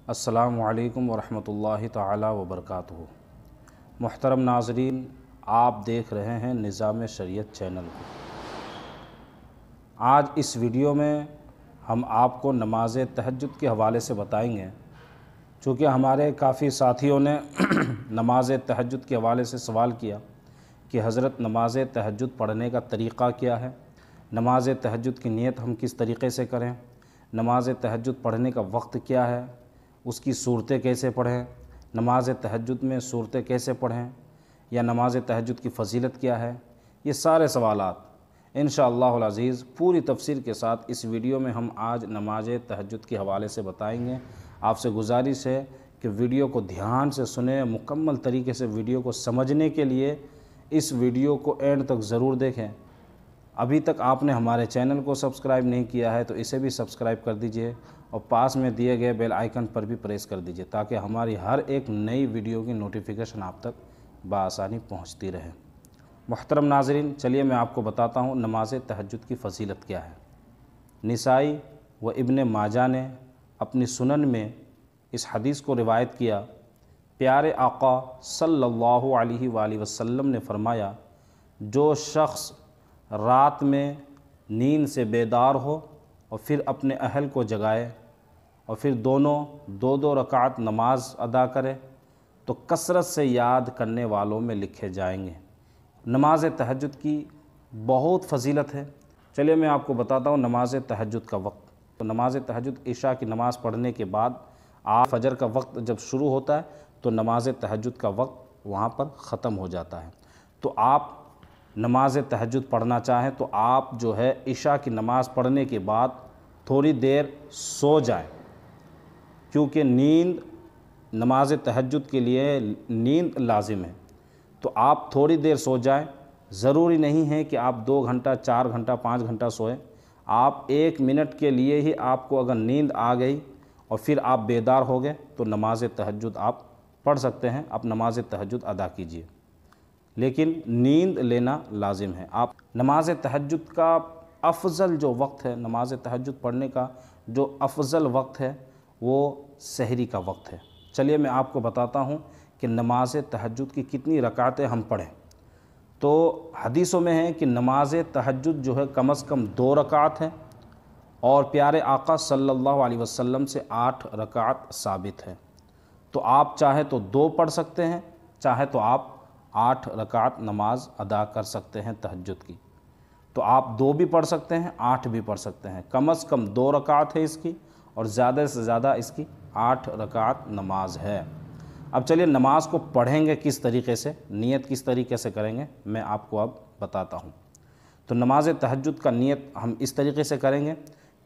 السلام علیکم ورحمۃ اللہ تعالی وبرکاتہ۔ محترم ناظرین، آپ دیکھ رہے ہیں نظام شریعت چینل کو۔ آج اس ویڈیو میں ہم آپ کو نماز تہجد کے حوالے سے بتائیں گے، چونکہ ہمارے کافی ساتھیوں نے نماز تہجد کے حوالے سے سوال کیا کہ حضرت نماز تہجد پڑھنے کا طریقہ کیا ہے، نماز تہجد کی نیت ہم کس طریقے سے کریں، نماز تہجد پڑھنے کا وقت کیا ہے، اس کی صورتیں کیسے پڑھیں، نماز تہجد میں صورتیں کیسے پڑھیں، یا نماز تہجد کی فضیلت کیا ہے۔ یہ سارے سوالات انشاءاللہ العزیز پوری تفصیل کے ساتھ اس ویڈیو میں ہم آج نماز تہجد کے حوالے سے بتائیں گے۔ آپ سے گزارش ہے کہ ویڈیو کو دھیان سے سنیں، مکمل طریقے سے ویڈیو کو سمجھنے کے لیے اس ویڈیو کو اینڈ تک ضرور دیکھیں۔ ابھی تک آپ نے ہمارے چینل کو سبسکرائب نہیں کیا ہے تو اسے بھی سبسکرائب کر دیجئے اور پاس میں دیے گئے بیل آئیکن پر بھی پریس کر دیجئے تاکہ ہماری ہر ایک نئی ویڈیو کی نوٹیفیکیشن آپ تک بآسانی پہنچتی رہے۔ محترم ناظرین، چلیے میں آپ کو بتاتا ہوں نماز تہجد کی فضیلت کیا ہے۔ نسائی و ابن ماجہ نے اپنی سنن میں اس حدیث کو روایت کیا، پیارے آقا صلی اللہ علیہ وآلہ وسلم نے فرمایا، جو شخص رات میں نیند سے بیدار ہو اور پھر اپنے اہل کو جگائے اور پھر دونوں دو رکعت نماز ادا کرے تو کثرت سے یاد کرنے والوں میں لکھے جائیں گے۔ نماز تہجد کی بہت فضیلت ہے۔ چلیے میں آپ کو بتاتا ہوں نماز تہجد کا وقت۔ تو نماز تہجد عشاء کی نماز پڑھنے کے بعد فجر کا وقت جب شروع ہوتا ہے تو نماز تہجد کا وقت وہاں پر ختم ہو جاتا ہے۔ تو آپ نماز تہجد پڑھنا چاہیں تو آپ جو ہے عشاء کی نماز پڑھنے کے بعد تھوڑی دیر سو جائیں، کیونکہ نیند نماز تہجد کے لیے نیند لازم ہے۔ تو آپ تھوڑی دیر سو جائیں، ضروری نہیں ہے کہ آپ 2 گھنٹہ 4 گھنٹہ 5 گھنٹہ سوئیں۔ آپ 1 منٹ کے لیے ہی آپ کو اگر نیند آ گئی اور پھر آپ بیدار ہو گئے تو نماز تہجد آپ پڑھ سکتے ہیں، آپ نماز تہجد ادا کیجئے، لیکن نیند لینا لازم ہے۔ آپ نماز تہجد کا افضل جو وقت ہے، نماز تہجد پڑھنے کا جو افضل وقت ہے وہ سحری کا وقت ہے۔ چلیے میں آپ کو بتاتا ہوں کہ نماز تہجد کی کتنی رکعتیں ہم پڑھیں۔ تو حدیثوں میں ہے کہ نماز تہجد جو ہے کم از کم 2 رکعت ہے، اور پیارے آقا صلی اللہ علیہ وسلم سے 8 رکعت ثابت ہے۔ تو آپ چاہے تو 2 پڑھ سکتے ہیں، چاہے تو آپ 8 رکعت نماز ادا کر سکتے ہیں تہجد کی۔ تو آپ 2 بھی پڑھ سکتے ہیں، 8 بھی پڑھ سکتے ہیں۔ کم از کم 2 رکعت ہے اس کی، اور زیادہ سے زیادہ اس کی 8 رکعت نماز ہے۔ اب چلیے نماز کو پڑھیں گے کس طریقے سے، نیت کس طریقے سے کریں گے، میں آپ کو اب بتاتا ہوں۔ تو نماز تہجد کا نیت ہم اس طریقے سے کریں گے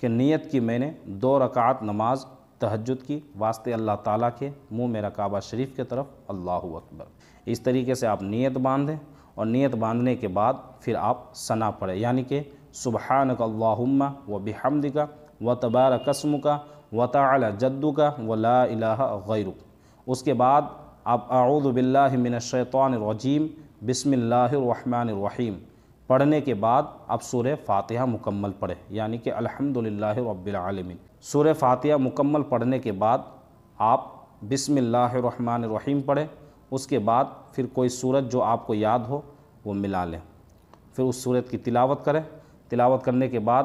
کہ نیت کی میں نے 2 رکعت نماز تہجد کی واسطے اللہ تعالیٰ کے، منہ میرا کعبہ شریف کے طرف، اللہ اکبر۔ اس طریقے سے آپ نیت باندھیں، اور نیت باندھنے کے بعد پھر آپ ثنا پڑھیں، یعنی کہ سبحانک اللہم و بحمدک و تبارک اسمک و تعالی جدک و لا الہ غیرک۔ اس کے بعد آپ اعوذ باللہ من الشیطان الرجیم بسم اللہ الرحمن الرحیم پڑھنے کے بعد آپ سورہ فاتحہ مکمل پڑھیں، یعنی کہ الحمدللہ رب العالمین۔ سورہ فاتحہ مکمل پڑھنے کے بعد آپ بسم اللہ الرحمن الرحیم پڑھیں۔ اس کے بعد پھر کوئی سورت جو آپ کو یاد ہو وہ ملا لیں، پھر اس سورت کی تلاوت کریں۔ تلاوت کرنے کے بعد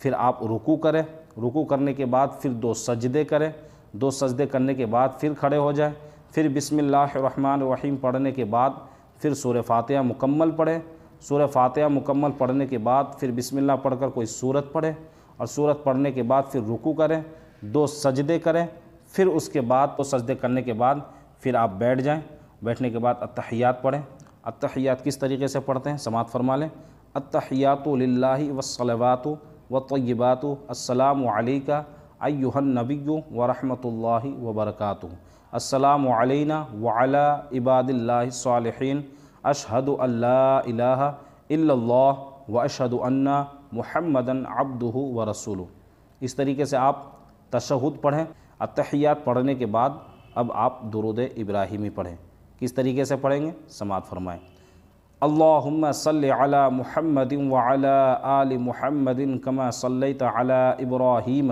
پھر آپ رکوع کریں، رکوع کرنے کے بعد پھر 2 سجدے کریں، 2 سجدے کرنے کے بعد پھر کھڑے ہو جائیں، پھر بسم اللہ الرحمن الرحیم پڑھنے کے بعد پھر سورہ فاتحہ مکمل پڑھیں۔ سورہ فاتحہ مکمل پڑھنے کے بعد پھر بسم اللہ پڑھ کر کوئی سورت پڑھیں، اور سورت پڑھنے کے بعد پھر رکوع کریں، 2 سجدے کریں، پھر اس کے بعد 2 سجدے کرنے کے بعد پھر آپ بیٹھ جائیں۔ بیٹھنے کے بعد التحیات پڑھیں۔ التحیات کس طریقے سے پڑھتے ہیں سماعت فرما لیں۔ التحیات للہ والصلوات والطیبات السلام علیک ایھا النبی ورحمۃ اللہ وبرکاتہ، السلام علینا وعلی عباد اللہ الصالحین، اشہد ان لا الہ الا اللہ واشہد ان محمدا عبدہ ورسولہ۔ اس طریقے سے آپ تشہد پڑھیں۔ التحیات پڑھنے کے بعد اب آپ درود ابراہیمی پڑھیں۔ کس طریقے سے پڑھیں گے سماعت فرمائیں۔ اللہم صلی علی محمد وعلی آل محمد کما صلیت علی ابراہیم